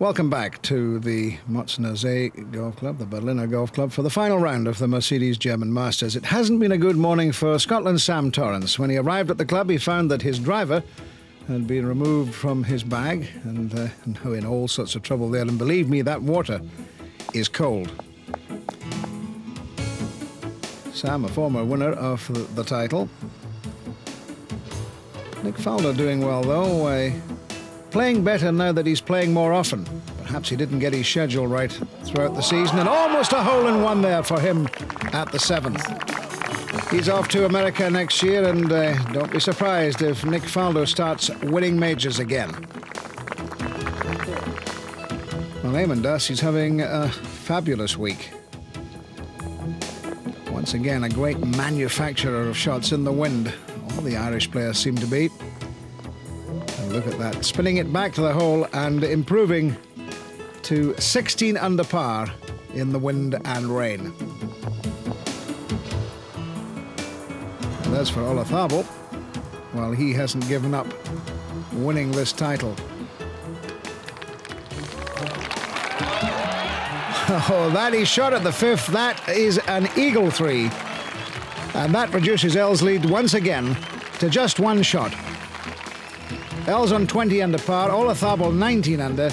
Welcome back to the Motzner See Golf Club, the Berliner Golf Club, for the final round of the Mercedes German Masters. It hasn't been a good morning for Scotland's Sam Torrance. When he arrived at the club, he found that his driver had been removed from his bag and now in all sorts of trouble there. And believe me, that water is cold. Sam, a former winner of the title. Nick Faldo doing well, though. Playing better now that he's playing more often. Perhaps he didn't get his schedule right throughout the season, and almost a hole-in-one there for him at the 7th. He's off to America next year, and don't be surprised if Nick Faldo starts winning majors again. Well, Eamonn Darcy's having a fabulous week. Once again, a great manufacturer of shots in the wind. All the Irish players seem to be. Look at that, spinning it back to the hole and improving to 16 under par in the wind and rain. And as for Olazabal, well, he hasn't given up winning this title. Oh, that he shot at the 5th. That is an eagle 3. And that reduces Els' lead once again to just one shot. Els on 20 under par, Olazabal 19 under.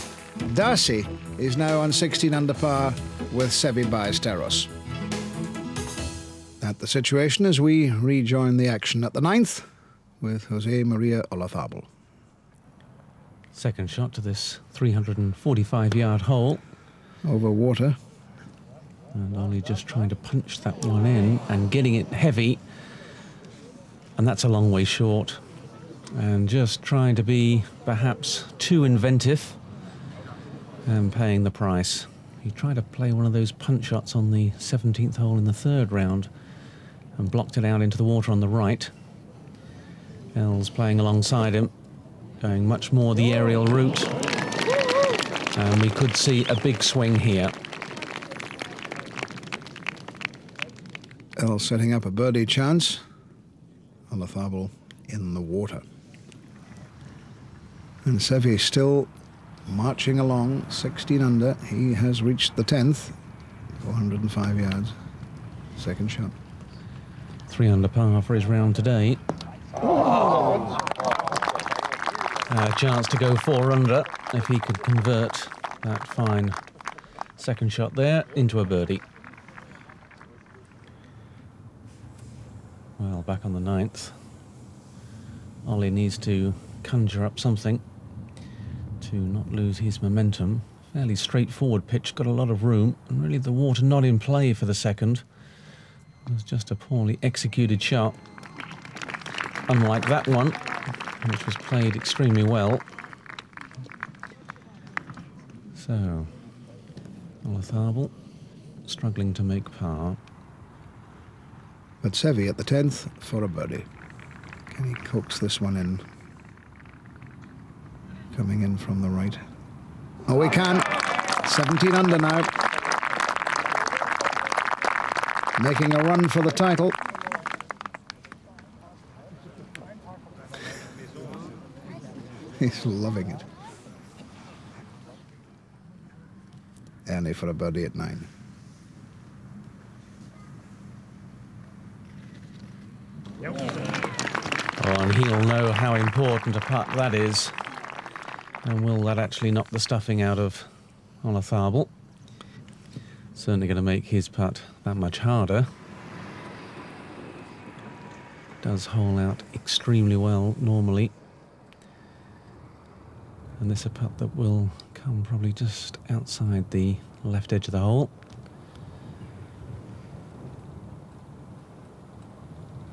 Darcy is now on 16 under par with Severiano Ballesteros. At the situation as we rejoin the action at the 9th with José Maria Olazabal. Second shot to this 345-yard hole. Over water. And Ollie just trying to punch that one in and getting it heavy. And that's a long way short. And just trying to be perhaps too inventive and paying the price. He tried to play one of those punch shots on the 17th hole in the 3rd round and blocked it out into the water on the right. Els playing alongside him, going much more the aerial route. And we could see a big swing here. Els setting up a birdie chance. Olazabal in the water. And Sevi still marching along, 16 under. He has reached the 10th, 405 yards. Second shot. 3 under par for his round today. A chance to go 4 under if he could convert that fine second shot there into a birdie. Well, back on the 9th. Ollie needs to conjure up something to not lose his momentum. Fairly straightforward pitch, got a lot of room, and really the water not in play for the second. It was just a poorly executed shot, unlike that one, which was played extremely well. So, Olazabal struggling to make par. But Sevi at the 10th for a birdie. Can he coax this one in? Coming in from the right. Oh, he can. 17 under now. Making a run for the title. He's loving it. Ernie for a birdie at 9. Oh, and he'll know how important a putt that is. And will that actually knock the stuffing out of Olazabal? Certainly going to make his putt that much harder. Does hole out extremely well normally. And this is a putt that will come probably just outside the left edge of the hole.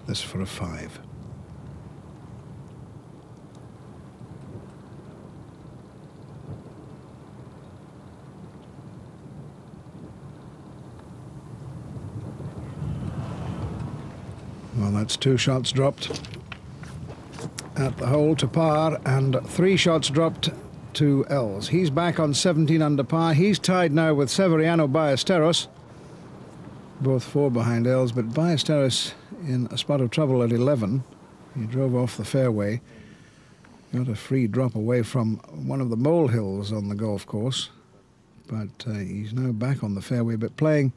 This for a 5. Well, that's 2 shots dropped at the hole to par and 3 shots dropped to Els. He's back on 17 under par. He's tied now with Severiano Ballesteros. Both 4 behind Els, but Ballesteros in a spot of trouble at 11. He drove off the fairway. Got a free drop away from one of the molehills on the golf course, but he's now back on the fairway, but playing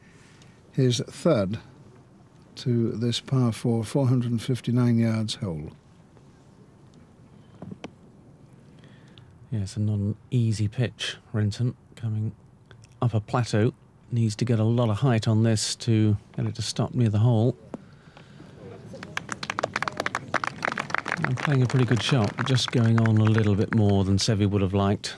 his third to this par 4, 459 yards hole. Yes, and not an easy pitch, Renton, coming up a plateau. Needs to get a lot of height on this to get it to stop near the hole. I'm playing a pretty good shot, but just going on a little bit more than Sevi would have liked.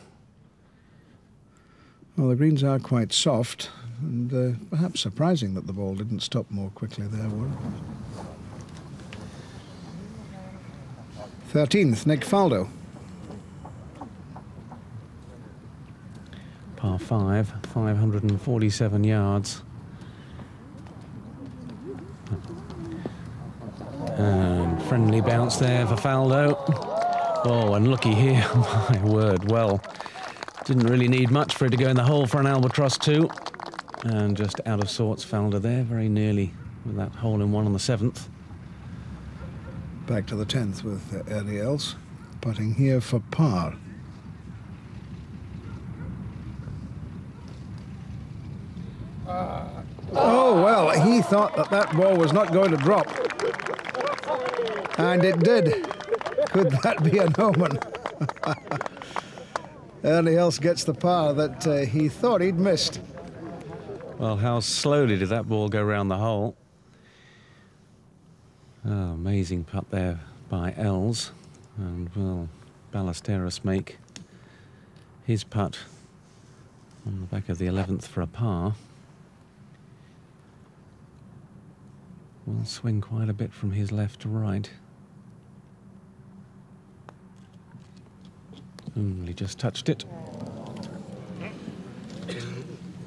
Well, the greens are quite soft, and perhaps surprising that the ball didn't stop more quickly there, Warren. 13th, Nick Faldo. Par 5, 547 yards. And friendly bounce there for Faldo. Oh, and looky here, my word, well, didn't really need much for it to go in the hole for an albatross too. And just out of sorts, Faldo there, very nearly with that hole-in-one on the 7th. Back to the 10th with Ernie Els, putting here for par. Oh, well, he thought that that ball was not going to drop. And it did. Could that be an omen? Ernie Els gets the par that he thought he'd missed. Well, how slowly did that ball go round the hole? Oh, amazing putt there by Els. And, well, Ballesteros make his putt on the back of the 11th for a par. Will swing quite a bit from his left to right. Only just touched it.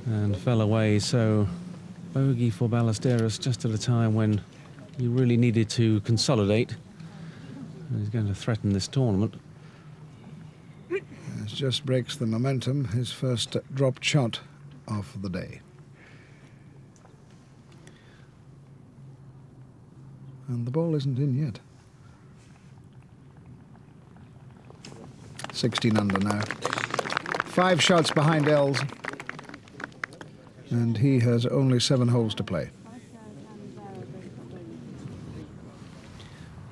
And fell away, so bogey for Ballesteros just at a time when you really needed to consolidate. He's going to threaten this tournament. This just breaks the momentum, his first dropped shot of the day. And the ball isn't in yet. 16 under now. 5 shots behind Els. And he has only 7 holes to play.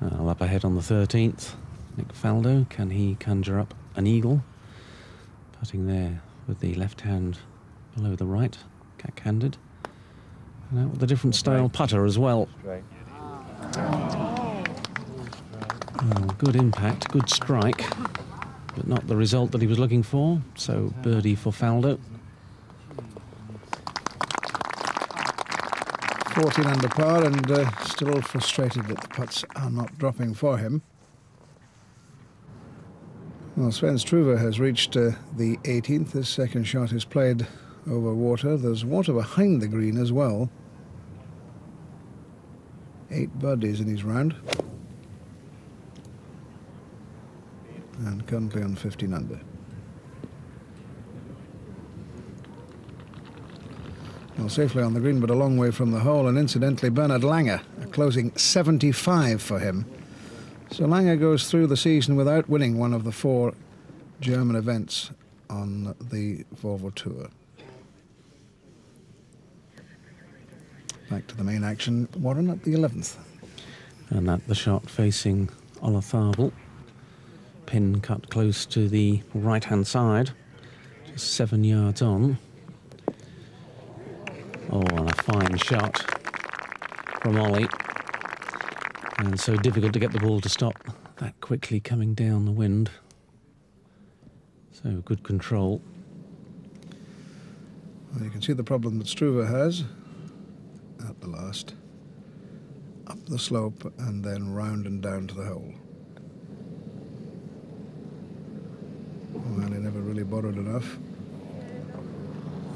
Well, up ahead on the 13th, Nick Faldo. Can he conjure up an eagle? Putting there with the left hand below the right, cack-handed. And out with a different style putter as well. Well, good impact, good strike, but not the result that he was looking for. So birdie for Faldo. 14 under par, and still frustrated that the putts are not dropping for him. Well, Sven Strüver has reached the 18th. His second shot is played over water. There's water behind the green as well. 8 birdies in his round. And currently on 15 under. Well, safely on the green, but a long way from the hole. And incidentally, Bernhard Langer, a closing 75 for him. So Langer goes through the season without winning one of the 4 German events on the Volvo Tour. Back to the main action, Warren, at the 11th. And that the shot facing Olazabal. Pin cut close to the right-hand side, just 7 yards on. Oh, and a fine shot from Ollie. And so difficult to get the ball to stop that quickly coming down the wind. So good control. Well, you can see the problem that Strüver has at the last. Up the slope and then round and down to the hole. Well, he never really borrowed enough.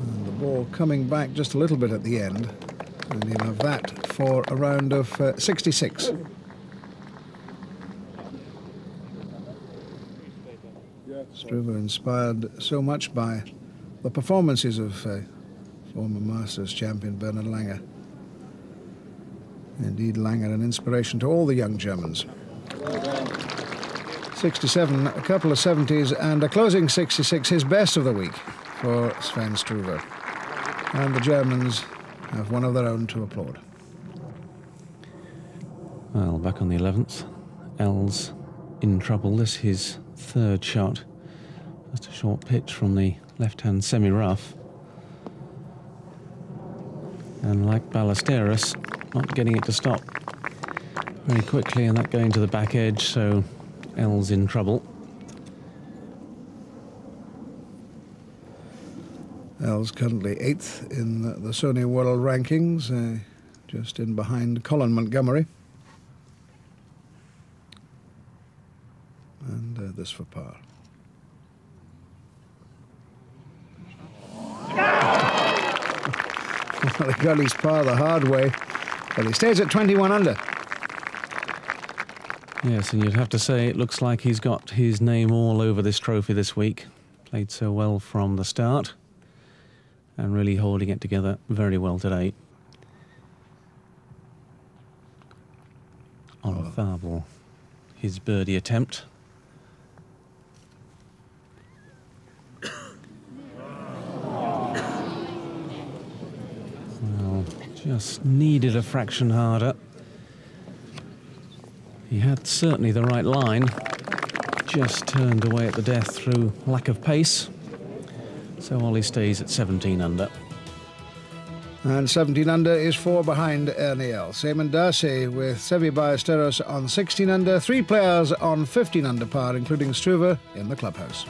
And the ball coming back just a little bit at the end. And he'll have that for a round of 66. Strüver inspired so much by the performances of former Masters champion Bernhard Langer. Indeed, Langer an inspiration to all the young Germans. 67, a couple of 70s and a closing 66, his best of the week for Sven Strüver. And the Germans have one of their own to applaud. Well, back on the 11th, Els in trouble. This is his third shot. Just a short pitch from the left-hand semi-rough. And like Ballesteros, not getting it to stop very quickly, and that going to the back edge, so Els in trouble. Els currently 8th in the Sony World Rankings, just in behind Colin Montgomery. And this for par. Well, he got his par the hard way, but he stays at 21 under. Yes, and you'd have to say it looks like he's got his name all over this trophy this week. Played so well from the start and really holding it together very well today. Olazabal, his birdie attempt. Well, just needed a fraction harder. He had certainly the right line, just turned away at the death through lack of pace. So Ollie stays at 17 under. And 17 under is 4 behind Ernie Els. Eamonn Darcy with Severiano Ballesteros on 16 under, 3 players on 15 under par, including Strüver in the clubhouse.